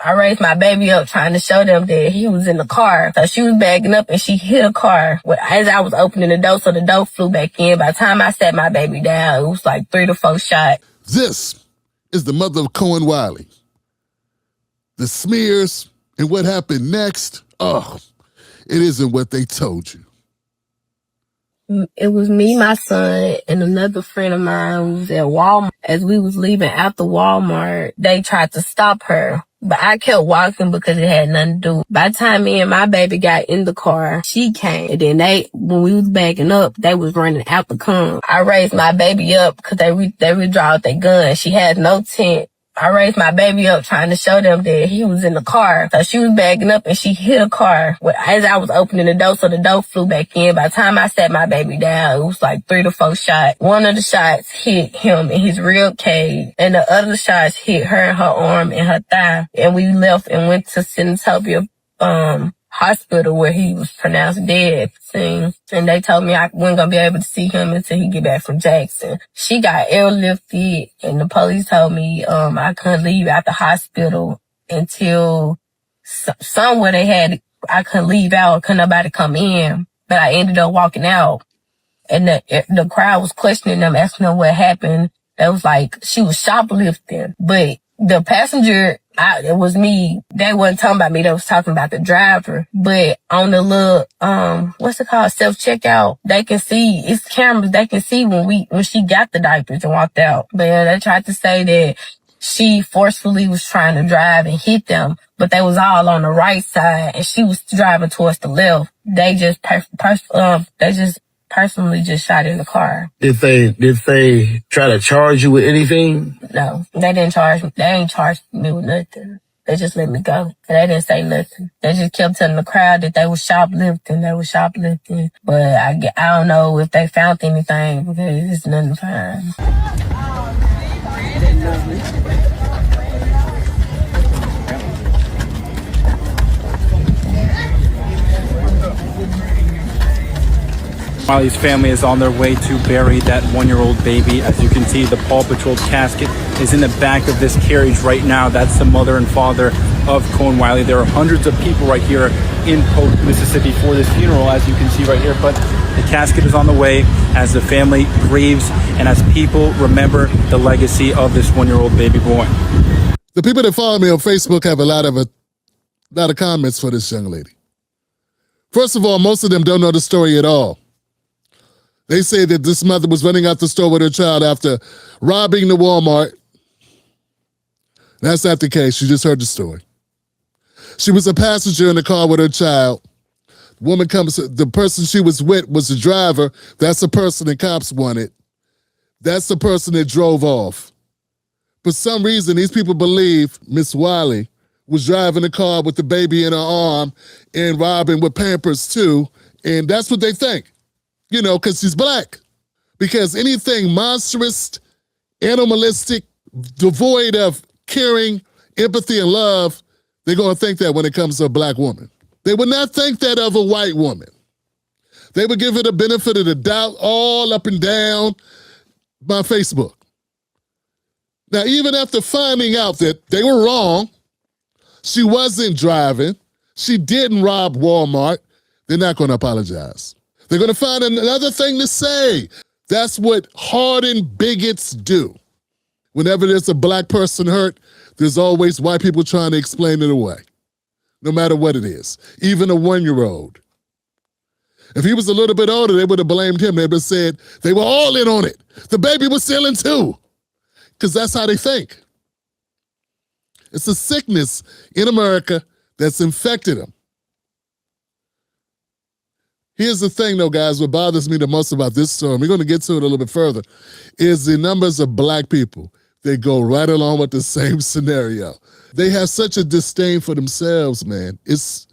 I raised my baby up trying to show them that he was in the car. So she was backing up and she hit a car as I was opening the door, so the door flew back in. By the time I sat my baby down, it was like 3 to 4 shots. This is the mother of Kohen Wiley. The smears and what happened next, it isn't what they told you. It was me, my son, and another friend of mine who was at Walmart. As we was leaving out the Walmart, they tried to stop her. But I kept walking because it had nothing to do. By the time me and my baby got in the car, she came. And then when we was backing up, they was running out the car. I raised my baby up because they withdrew out their gun. She had no tent. I raised my baby up trying to show them that he was in the car. So she was backing up and she hit a car as I was opening the door, so the door flew back in. By the time I sat my baby down, it was like 3 to 4 shots. One of the shots hit him in his rib cage, and the other shots hit her in her arm and her thigh. And we left and went to Senatobia hospital where he was pronounced dead at the scene. And they told me I wasn't going to be able to see him until he get back from Jackson. She got airlifted and the police told me I couldn't leave out the hospital until somewhere I couldn't leave out, couldn't nobody come in. But I ended up walking out and the crowd was questioning them, asking them what happened. They was like, she was shoplifting. But the passenger, it was me. They wasn't talking about me. They was talking about the driver. But on the little, what's it called? Self-checkout, they can see, it's cameras. They can see when she got the diapers and walked out. But they tried to say that she forcefully was trying to drive and hit them, but they was all on the right side and she was driving towards the left. They just personally just shot in the car. Did they try to charge you with anything? No, they didn't charge me. They ain't charged me with nothing. They just let me go. They didn't say nothing. They just kept telling the crowd that they were shoplifting. But I don't know if they found anything because it's nothing to find. Wiley's family is on their way to bury that 1-year-old baby. As you can see, the Paw Patrol casket is in the back of this carriage right now. That's the mother and father of Kohen Wiley. There are hundreds of people right here in Polk, Mississippi for this funeral, as you can see right here. But the casket is on the way as the family grieves and as people remember the legacy of this 1-year-old baby boy. The people that follow me on Facebook have a lot of comments for this young lady. First of all, most of them don't know the story at all. They say that this mother was running out the store with her child after robbing the Walmart. That's not the case. You just heard the story. She was a passenger in the car with her child. The person she was with was the driver. That's the person the cops wanted. That's the person that drove off. For some reason, these people believe Miss Wiley was driving the car with the baby in her arm and robbing with Pampers too. And that's what they think. You know, because she's black. Because anything monstrous, animalistic, devoid of caring, empathy, and love, they're going to think that when it comes to a black woman. They would not think that of a white woman. They would give it a benefit of the doubt all up and down my Facebook. Now, even after finding out that they were wrong, she wasn't driving, she didn't rob Walmart, they're not going to apologize. They're going to find another thing to say. That's what hardened bigots do. Whenever there's a black person hurt, there's always white people trying to explain it away, no matter what it is, even a 1-year-old. If he was a little bit older, they would have blamed him. They would have said they were all in on it. The baby was stealing too, because that's how they think. It's a sickness in America that's infected them. Here's the thing, though, guys. What bothers me the most about this story, and we're going to get to it a little bit further, is the numbers of black people that go right along with the same scenario. They have such a disdain for themselves, man. It's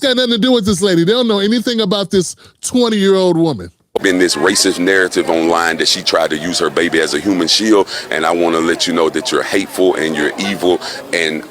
got nothing to do with this lady. They don't know anything about this 20-year-old woman. Been this racist narrative online that she tried to use her baby as a human shield, and I want to let you know that you're hateful and you're evil, and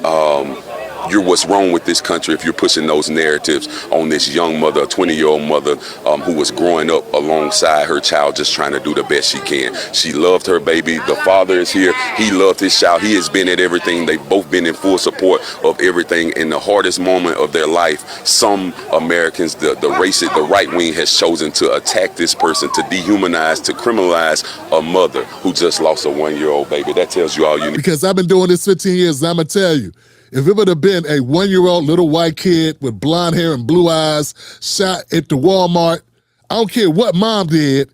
you're what's wrong with this country if you're pushing those narratives on this young mother, a 20-year-old mother who was growing up alongside her child, just trying to do the best she can. She loved her baby. The father is here. He loved his child. He has been at everything. They've both been in full support of everything. In the hardest moment of their life, some Americans, the right wing has chosen to attack this person, to dehumanize, to criminalize a mother who just lost a 1-year-old baby. That tells you all you need. Because I've been doing this 15 years, and I'm going to tell you, if it would have been a 1-year-old little white kid with blonde hair and blue eyes shot at the Walmart, I don't care what mom did,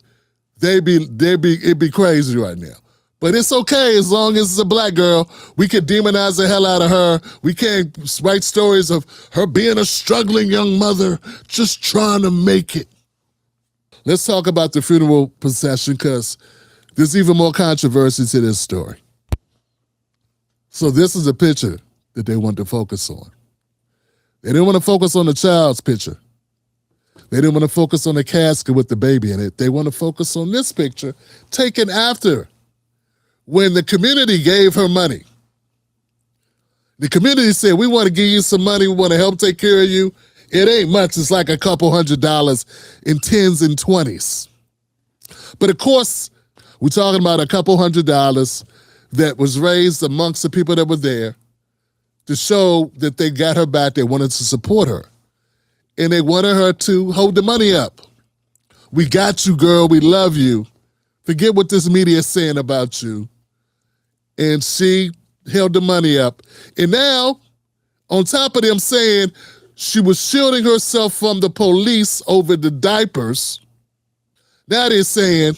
it'd be crazy right now. But it's okay as long as it's a black girl. We can demonize the hell out of her. We can't write stories of her being a struggling young mother just trying to make it. Let's talk about the funeral procession, because there's even more controversy to this story. So this is a picture that they want to focus on. They didn't want to focus on the child's picture. They didn't want to focus on the casket with the baby in it. They want to focus on this picture taken after when the community gave her money. The community said, we want to give you some money. We want to help take care of you. It ain't much. It's like a couple $100s in 10s and 20s. But of course, we're talking about a couple $100 that was raised amongst the people that were there to show that they got her back. They wanted to support her. And they wanted her to hold the money up. We got you, girl. We love you. Forget what this media is saying about you. And she held the money up. And now, on top of them saying she was shielding herself from the police over the diapers, now they're saying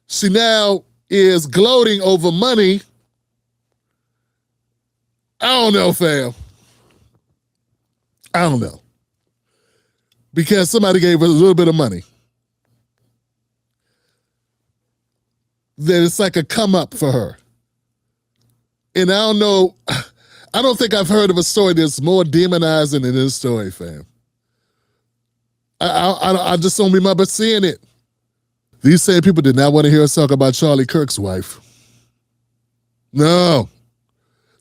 she now is gloating over money. I don't know, fam. I don't know. Because somebody gave her a little bit of money. That it's like a come up for her. And I don't know, I don't think I've heard of a story that's more demonizing than this story, fam. I just don't remember seeing it. These same people did not want to hear us talk about Charlie Kirk's wife. No.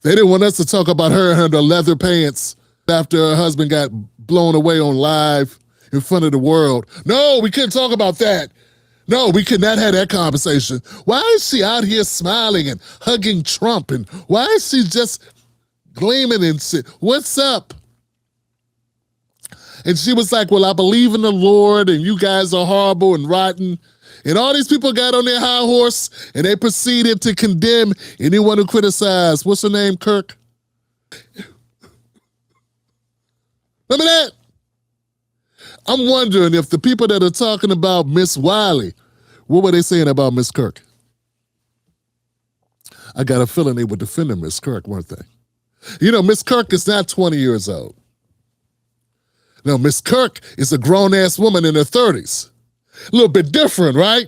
They didn't want us to talk about her and her leather pants after her husband got blown away on live in front of the world. No, we couldn't talk about that. No, we could not have that conversation. Why is she out here smiling and hugging Trump? And why is she just gleaming and shit? What's up? And she was like, well, I believe in the Lord and you guys are horrible and rotten. And all these people got on their high horse and they proceeded to condemn anyone who criticized. What's her name, Kirk? Remember that? I'm wondering if the people that are talking about Miss Wiley, what were they saying about Miss Kirk? I got a feeling they were defending Miss Kirk, weren't they? You know, Miss Kirk is not 20 years old. No, Miss Kirk is a grown-ass woman in her 30s. A little bit different, right?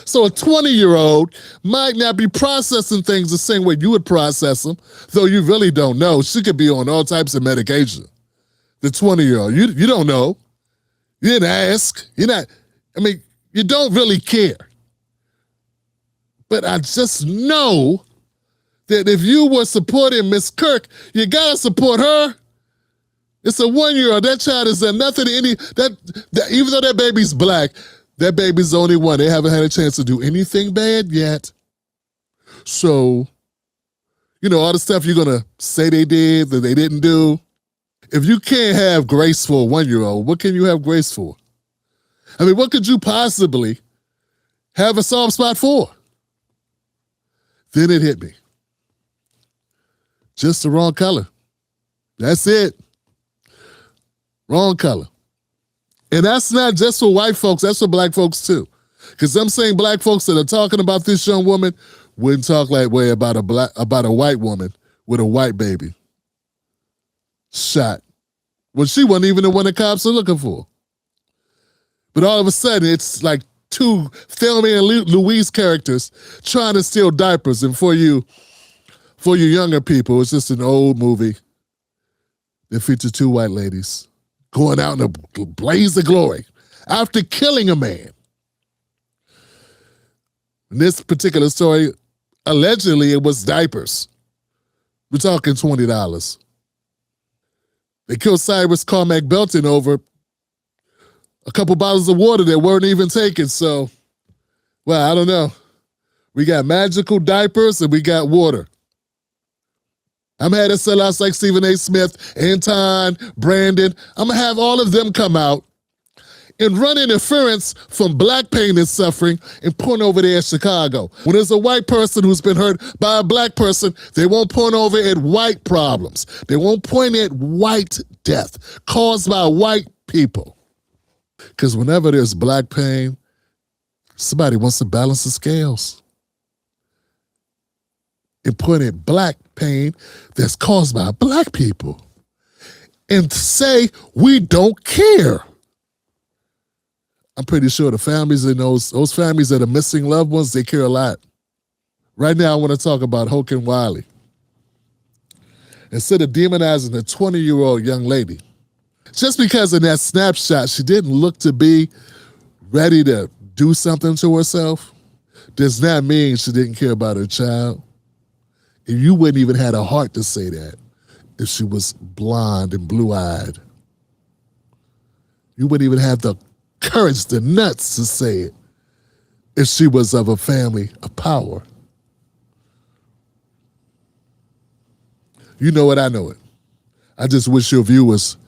So a 20-year-old might not be processing things the same way you would process them, though you really don't know. She could be on all types of medication. The 20-year-old, you don't know. You didn't ask. You don't really care. But I just know that if you were supporting Miss Kirk, you gotta support her. It's a 1-year-old. That child is nothing to any, even though that baby's black, that baby's the only one. They haven't had a chance to do anything bad yet. So, all the stuff you're gonna say they did, that they didn't do. If you can't have grace for a 1-year-old, what can you have grace for? What could you possibly have a soft spot for? Then it hit me. Just the wrong color. That's it. Wrong color. And that's not just for white folks, that's for black folks too. Because I'm saying black folks that are talking about this young woman wouldn't talk that way about a white woman with a white baby shot when she wasn't even the one the cops are looking for. But all of a sudden, it's like two Thelma and Louise characters trying to steal diapers. And for you younger people, it's just an old movie that features two white ladies going out in a blaze of glory after killing a man. In this particular story, allegedly it was diapers. We're talking $20. They killed Cyrus Carmack Belton over a couple bottles of water that weren't even taken. So, well, I don't know. We got magical diapers and we got water. I'm going to have sellouts like Stephen A. Smith, Anton, Brandon. I'm going to have all of them come out and run interference from black pain and suffering and point over there at Chicago. When there's a white person who's been hurt by a black person, they won't point over at white problems. They won't point at white death caused by white people. Because whenever there's black pain, somebody wants to balance the scales and point at black pain that's caused by black people and say, we don't care. I'm pretty sure the families in those families that are missing loved ones, they care a lot. Right now, I want to talk about Kohen Wiley. Instead of demonizing a 20-year-old young lady, just because in that snapshot she didn't look to be ready to do something to herself, does not mean she didn't care about her child. And you wouldn't even have a heart to say that if she was blonde and blue-eyed. You wouldn't even have the courage, the nuts to say it if she was of a family of power. You know it, I know it. I just wish your viewers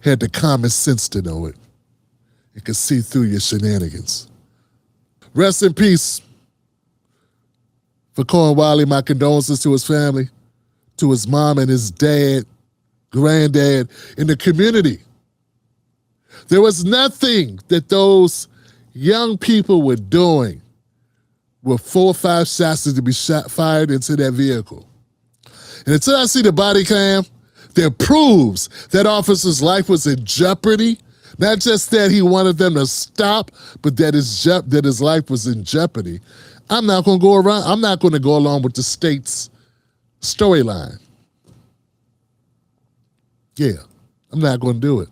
had the common sense to know it and could see through your shenanigans. Rest in peace. For Kohen Wiley, my condolences to his family, to his mom and his dad, granddad, and the community. There was nothing that those young people were doing with 4 or 5 shots to be fired into that vehicle. And until I see the body cam that proves that officer's life was in jeopardy, not just that he wanted them to stop, but that his life was in jeopardy, I'm not going to go around. I'm not going to go along with the state's storyline. Yeah, I'm not going to do it.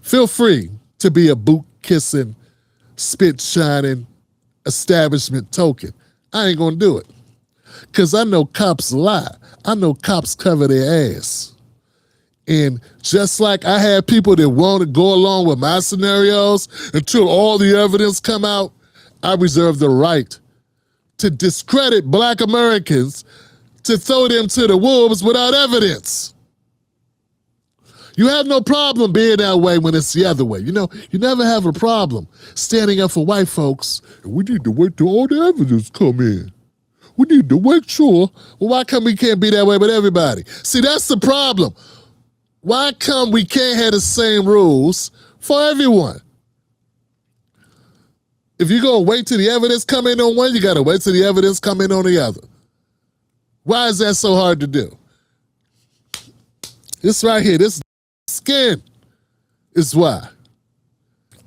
Feel free to be a boot-kissing, spit-shining establishment token. I ain't going to do it. Because I know cops lie. I know cops cover their ass. And just like I have people that want to go along with my scenarios until all the evidence come out, I reserve the right to discredit black Americans, to throw them to the wolves without evidence. You have no problem being that way when it's the other way. You know, you never have a problem standing up for white folks. We need to wait till all the evidence come in. We need to make sure. Well, why come we can't be that way with everybody? See, that's the problem. Why come we can't have the same rules for everyone? If you're going to wait till the evidence come in on one, you got to wait till the evidence come in on the other. Why is that so hard to do? This right here, this skin is why.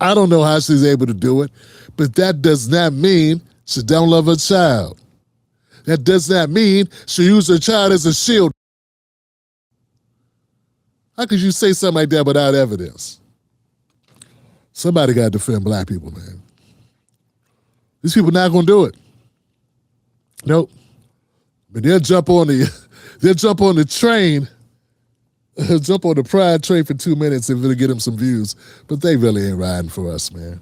I don't know how she's able to do it, but that does not mean she don't love her child. That does not mean she used her child as a shield. How could you say something like that without evidence? Somebody got to defend black people, man. These people not going to do it. Nope. But they'll jump on the train, jump on the pride train for 2 minutes and really get them some views. But they really ain't riding for us, man.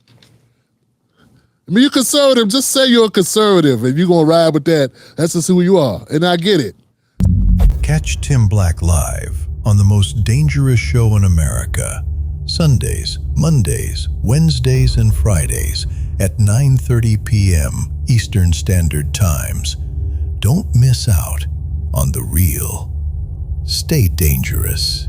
I mean, you're conservative. Just say you're a conservative and you're going to ride with that. That's just who you are. And I get it. Catch Tim Black live on the most dangerous show in America. Sundays, Mondays, Wednesdays, and Fridays at 9:30 p.m. Eastern Standard Times. Don't miss out on the real. Stay dangerous.